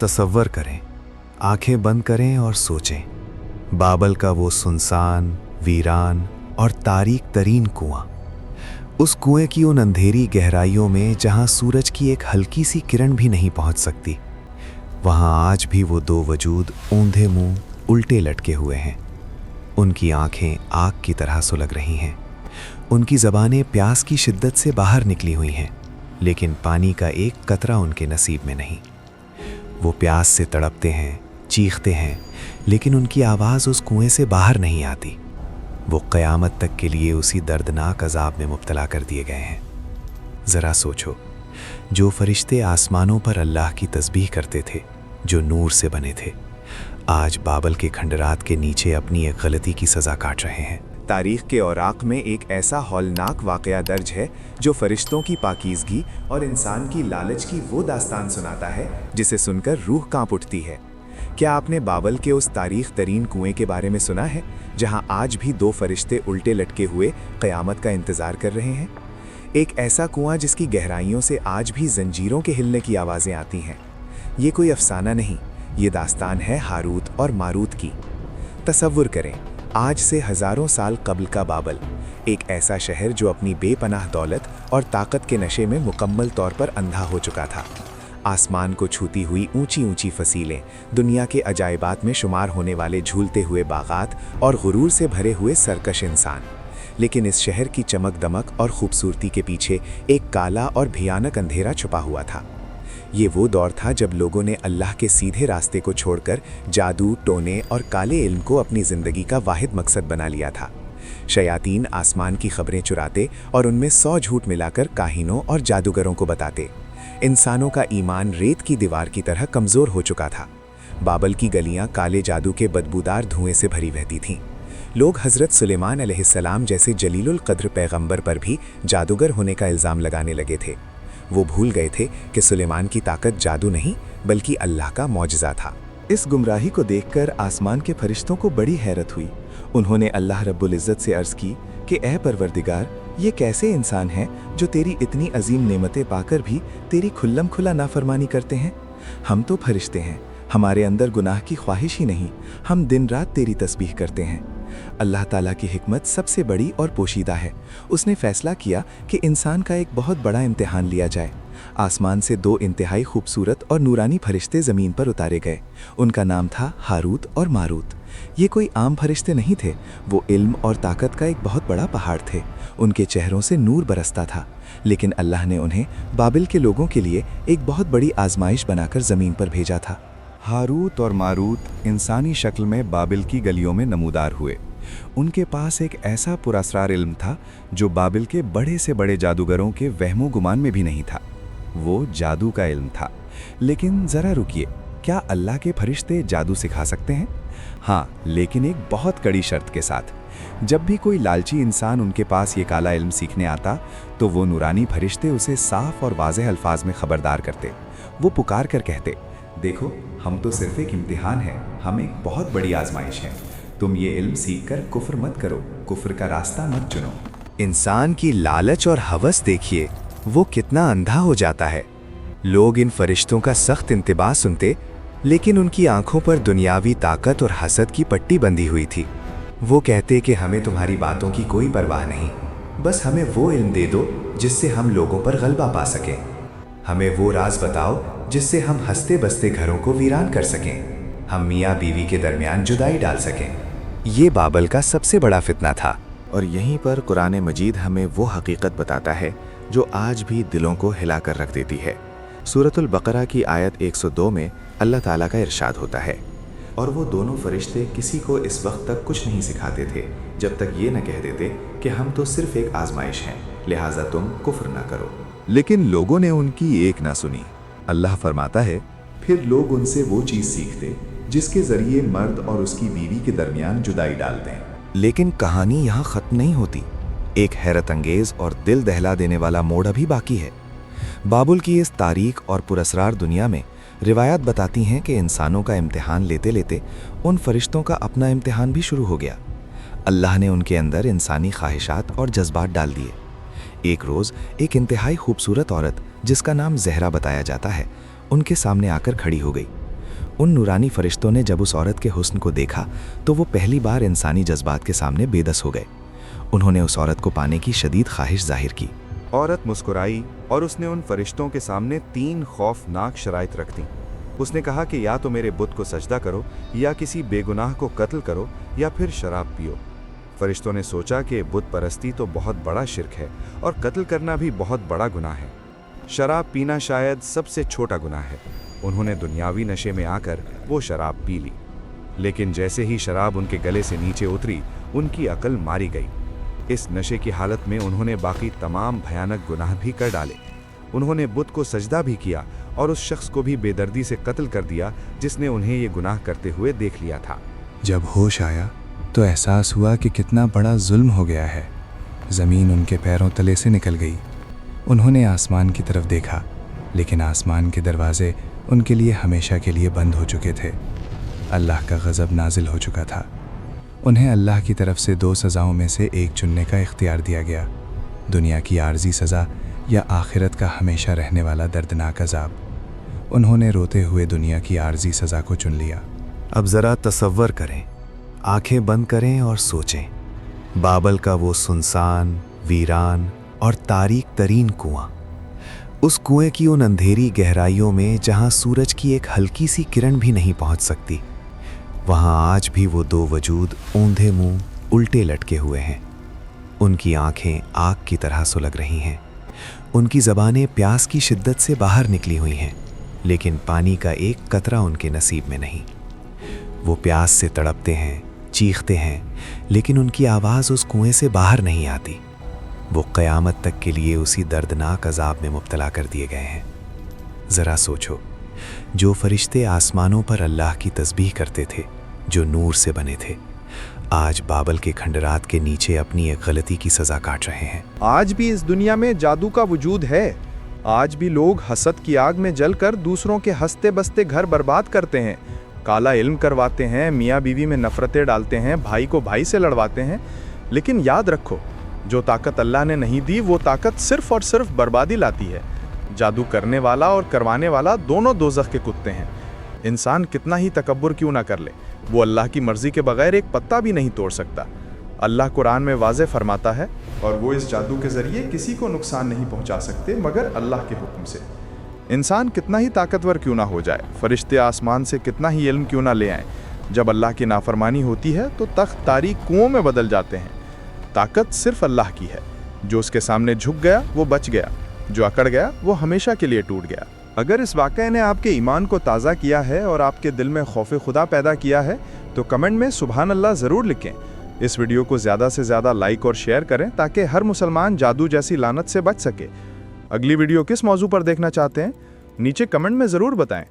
तसव्वुर करें, आंखें बंद करें और सोचें, बाबल का वो सुनसान, वीरान और तारीक तरीन कुआं, उस कुएं की उन अंधेरी गहराइयों में जहां सूरज की एक हल्की सी किरण भी नहीं पहुंच सकती, वहां आज भी वो दो वजूद ऊंधे मुंह उल्टे लटके हुए हैं। उनकी आंखें आग की तरह सुलग रही हैं, उनकी ज़बानें प्यास की शिद्दत से बाहर निकली हुई हैं, लेकिन पानी का एक कतरा उनके नसीब में नहीं। वो प्यास से तड़पते हैं, चीखते हैं, लेकिन उनकी आवाज़ उस कुएं से बाहर नहीं आती। वो क़यामत तक के लिए उसी दर्दनाक अज़ाब में मुब्तला कर दिए गए हैं। ज़रा सोचो, जो फरिश्ते आसमानों पर अल्लाह की तस्बीह करते थे, जो नूर से बने थे, आज बाबल के खंडरात के नीचे अपनी एक गलती की सज़ा काट रहे हैं। तारीख़ के औराक़ में एक ऐसा हौलनाक वाक़या दर्ज है जो फ़रिश्तों की पाकीज़गी और इंसान की लालच की वो दास्तान सुनाता है जिसे सुनकर रूह कांप उठती है। क्या आपने बाबल के उस तारीख़ तरीन कुएं के बारे में सुना है जहां आज भी दो फरिश्ते उल्टे लटके हुए क़यामत का इंतज़ार कर रहे हैं? एक ऐसा कुआं जिसकी गहराइयों से आज भी जंजीरों के हिलने की आवाज़ें आती हैं। ये कोई अफसाना नहीं, ये दास्तान है हारूत और मारूत की। तसव्वुर करें, आज से हज़ारों साल कबल का बाबल, एक ऐसा शहर जो अपनी बेपनाह दौलत और ताकत के नशे में मुकम्मल तौर पर अंधा हो चुका था। आसमान को छूती हुई ऊंची ऊंची फसीलें, दुनिया के अजायबात में शुमार होने वाले झूलते हुए बागात और गुरूर से भरे हुए सरकश इंसान। लेकिन इस शहर की चमक दमक और खूबसूरती के पीछे एक काला और भयानक अंधेरा छुपा हुआ था। ये वो दौर था जब लोगों ने अल्लाह के सीधे रास्ते को छोड़कर जादू, टोने और काले इल्म को अपनी ज़िंदगी का वाहिद मकसद बना लिया था। शयातीन आसमान की खबरें चुराते और उनमें 100 झूठ मिलाकर काहिनों और जादूगरों को बताते। इंसानों का ईमान रेत की दीवार की तरह कमज़ोर हो चुका था। बाबल की गलियां काले जादू के बदबूदार धुएं से भरी रहती थीं। लोग हज़रत सुलेमान अलैहिस्सलाम जैसे जलीलुल क़द्र पैगंबर पर भी जादूगर होने का इल्ज़ाम लगाने लगे थे। वो भूल गए थे कि सुलेमान की ताकत जादू नहीं बल्कि अल्लाह का मौजज़ा था। इस गुमराही को देखकर आसमान के फरिश्तों को बड़ी हैरत हुई। उन्होंने अल्लाह रब्बुल इज़्ज़त से अर्ज़ की कि ए परवरदिगार, ये कैसे इंसान हैं जो तेरी इतनी अजीम नेमतें पाकर भी तेरी खुल्लम खुला नाफरमानी करते हैं। हम तो फरिश्ते हैं, हमारे अंदर गुनाह की ख्वाहिश ही नहीं, हम दिन रात तेरी तस्बीह करते हैं। अल्लाह ताला की हिकमत सबसे बड़ी और पोशीदा है। उसने फ़ैसला किया कि इंसान का एक बहुत बड़ा इम्तिहान लिया जाए। आसमान से दो इंतहाई खूबसूरत और नूरानी फरिश्ते ज़मीन पर उतारे गए। उनका नाम था हारूत और मारूत। ये कोई आम फरिश्ते नहीं थे, वो इल्म और ताकत का एक बहुत बड़ा पहाड़ थे। उनके चेहरों से नूर बरसता था, लेकिन अल्लाह ने उन्हें बाबिल के लोगों के लिए एक बहुत बड़ी आजमाइश बनाकर ज़मीन पर भेजा था। हारूत और मारूत इंसानी शक्ल में बाबिल की गलियों में नमूदार हुए। उनके पास एक ऐसा पुरअसरार इल्म था जो बाबिल के बड़े से बड़े जादूगरों के वहमो गुमान में भी नहीं था। वो जादू का इल्म था। लेकिन ज़रा रुकिए, क्या अल्लाह के फरिश्ते जादू सिखा सकते हैं? हाँ, लेकिन एक बहुत कड़ी शर्त के साथ। जब भी कोई लालची इंसान उनके पास ये काला इल्म सीखने आता तो वो नूरानी फरिश्ते उसे साफ और वाज़ेह अल्फाज में ख़बरदार करते। वो पुकार कर कहते, देखो, हम तो सिर्फ एक इम्तिहान है, हम एक बहुत बड़ी आजमाइश है। तुम ये इल्म सीख कर कुफ्र मत करो, कुफ्र का रास्ता मत चुनो। इंसान की लालच और हवस देखिए, वो कितना अंधा हो जाता है। लोग इन फरिश्तों का सख्त इंतबाह सुनते, लेकिन उनकी आंखों पर दुनियावी ताकत और हसद की पट्टी बंधी हुई थी। वो कहते कि हमें तुम्हारी बातों की कोई परवाह नहीं, बस हमें वो इल्म दे दो जिससे हम लोगों पर गलबा पा सकें। हमें वो राज बताओ जिससे हम हंसते बसते घरों को वीरान कर सकें, हम मियाँ बीवी के दरमियान जुदाई डाल सकें। ये बाबल का सबसे बड़ा फितना था। और यहीं पर कुरान मजीद हमें वो हकीकत बताता है जो आज भी दिलों को हिला कर रख देती है। सूरतुल बकरा की आयत 102 में अल्लाह ताला का इरशाद होता है, और वो दोनों फरिश्ते किसी को इस वक्त तक कुछ नहीं सिखाते थे जब तक ये न कह देते कि हम तो सिर्फ एक आजमाइश हैं, लिहाजा तुम कुफ्र ना करो। लेकिन लोगों ने उनकी एक ना सुनी। अल्लाह फरमाता है, फिर लोग उनसे वो चीज़ सीखते जिसके ज़रिए मर्द और उसकी बीवी के दरमियान जुदाई डाल दें। लेकिन कहानी यहाँ ख़त्म नहीं होती। एक हैरत अंगेज़ और दिल दहला देने वाला मोड़ अभी बाकी है। बाबुल की इस तारीख और पुरअसरार दुनिया में रिवायत बताती हैं कि इंसानों का इम्तिहान लेते लेते उन फरिश्तों का अपना इम्तिहान भी शुरू हो गया। अल्लाह ने उनके अंदर इंसानी ख्वाहिशात और जज्बात डाल दिए। एक रोज़ एक इंतहाई खूबसूरत औरत जिसका नाम ज़हरा बताया जाता है, उनके सामने आकर खड़ी हो गई। उन नूरानी फरिश्तों ने जब उस औरत के हुस्न को देखा तो वो पहली बार इंसानी जज्बात के सामने बेदस हो गए। उन्होंने उस औरत को पाने की शदीद ख्वाहिश जाहिर की। औरत मुस्कुराई और उसने उन फरिश्तों के सामने 3 खौफनाक शराइत रख दी। उसने कहा कि या तो मेरे बुत को सजदा करो, या किसी बेगुनाह को कत्ल करो, या फिर शराब पियो। फरिश्तों ने सोचा कि बुत परस्ती तो बहुत बड़ा शिर्क है और कत्ल करना भी बहुत बड़ा गुनाह है। शराब पीना शायद सबसे छोटा गुनाह है। उन्होंने दुनियावी नशे में आकर वो शराब पी ली, लेकिन जैसे ही शराब उनके गले से नीचे उतरी, उनकी अकल मारी गई। इस नशे की हालत में उन्होंने बाकी तमाम भयानक गुनाह भी कर डाले। उन्होंने बुत को सजदा भी किया और उस शख्स को भी बेदर्दी से कत्ल कर दिया जिसने उन्हें ये गुनाह करते हुए देख लिया था। जब होश आया तो एहसास हुआ कि कितना बड़ा जुल्म हो गया है। ज़मीन उनके पैरों तले से निकल गई। उन्होंने आसमान की तरफ देखा, लेकिन आसमान के दरवाजे उनके लिए हमेशा के लिए बंद हो चुके थे। अल्लाह का गज़ब नाजिल हो चुका था। उन्हें अल्लाह की तरफ से 2 सज़ाओं में से एक चुनने का इख्तियार दिया गया, दुनिया की आर्जी सज़ा या आखिरत का हमेशा रहने वाला दर्दनाक अज़ाब। उन्होंने रोते हुए दुनिया की आर्जी सज़ा को चुन लिया। अब ज़रा तसव्वुर करें, आंखें बंद करें और सोचें। बाबल का वो सुनसान, वीरान और तारीक तरीन कुआं, उस कुएं की उन अंधेरी गहराइयों में जहां सूरज की एक हल्की सी किरण भी नहीं पहुंच सकती, वहां आज भी वो 2 वजूद औंधे मुंह उल्टे लटके हुए हैं। उनकी आंखें आग की तरह सुलग रही हैं, उनकी ज़बानें प्यास की शिद्दत से बाहर निकली हुई हैं, लेकिन पानी का एक कतरा उनके नसीब में नहीं। वो प्यास से तड़पते हैं, चीखते हैं, लेकिन उनकी आवाज़ उस कुएं से बाहर नहीं आती। वो क़यामत तक के लिए उसी दर्दनाक अज़ाब में मुब्तला कर दिए गए हैं। ज़रा सोचो, जो फरिश्ते आसमानों पर अल्लाह की तस्बीह करते थे, जो नूर से बने थे, आज बाबल के खंडरात के नीचे अपनी एक गलती की सज़ा काट रहे हैं। आज भी इस दुनिया में जादू का वजूद है। आज भी लोग हसद की आग में जलकर दूसरों के हंसते बसते घर बर्बाद करते हैं, काला इल्म करवाते हैं, मियाँ बीवी में नफरतें डालते हैं, भाई को भाई से लड़वाते हैं। लेकिन याद रखो, जो ताकत अल्लाह ने नहीं दी वो ताकत सिर्फ और सिर्फ बर्बादी लाती है। जादू करने वाला और करवाने वाला दोनों दोज़ख के कुत्ते हैं। इंसान कितना ही तकब्बुर क्यों ना कर ले, वो अल्लाह की मर्जी के बगैर एक पत्ता भी नहीं तोड़ सकता। अल्लाह कुरान में वाज़े फरमाता है, और वो इस जादू के ज़रिए किसी को नुकसान नहीं पहुंचा सकते मगर अल्लाह के हुक्म से। इंसान कितना ही ताकतवर क्यों ना हो जाए, फरिश्ते आसमान से कितना ही इल्म क्यों ना ले आएं, जब अल्लाह की नाफरमानी होती है तो तख्त तारीक कुओं में बदल जाते हैं। ताकत सिर्फ अल्लाह की है। जो उसके सामने झुक गया वो बच गया, जो अकड़ गया वो हमेशा के लिए टूट गया। अगर इस वाक़े ने आपके ईमान को ताज़ा किया है और आपके दिल में खौफ खुदा पैदा किया है तो कमेंट में सुभान अल्लाह ज़रूर लिखें। इस वीडियो को ज़्यादा से ज़्यादा लाइक और शेयर करें ताकि हर मुसलमान जादू जैसी लानत से बच सके। अगली वीडियो किस मौजू पर देखना चाहते हैं नीचे कमेंट में ज़रूर बताएं।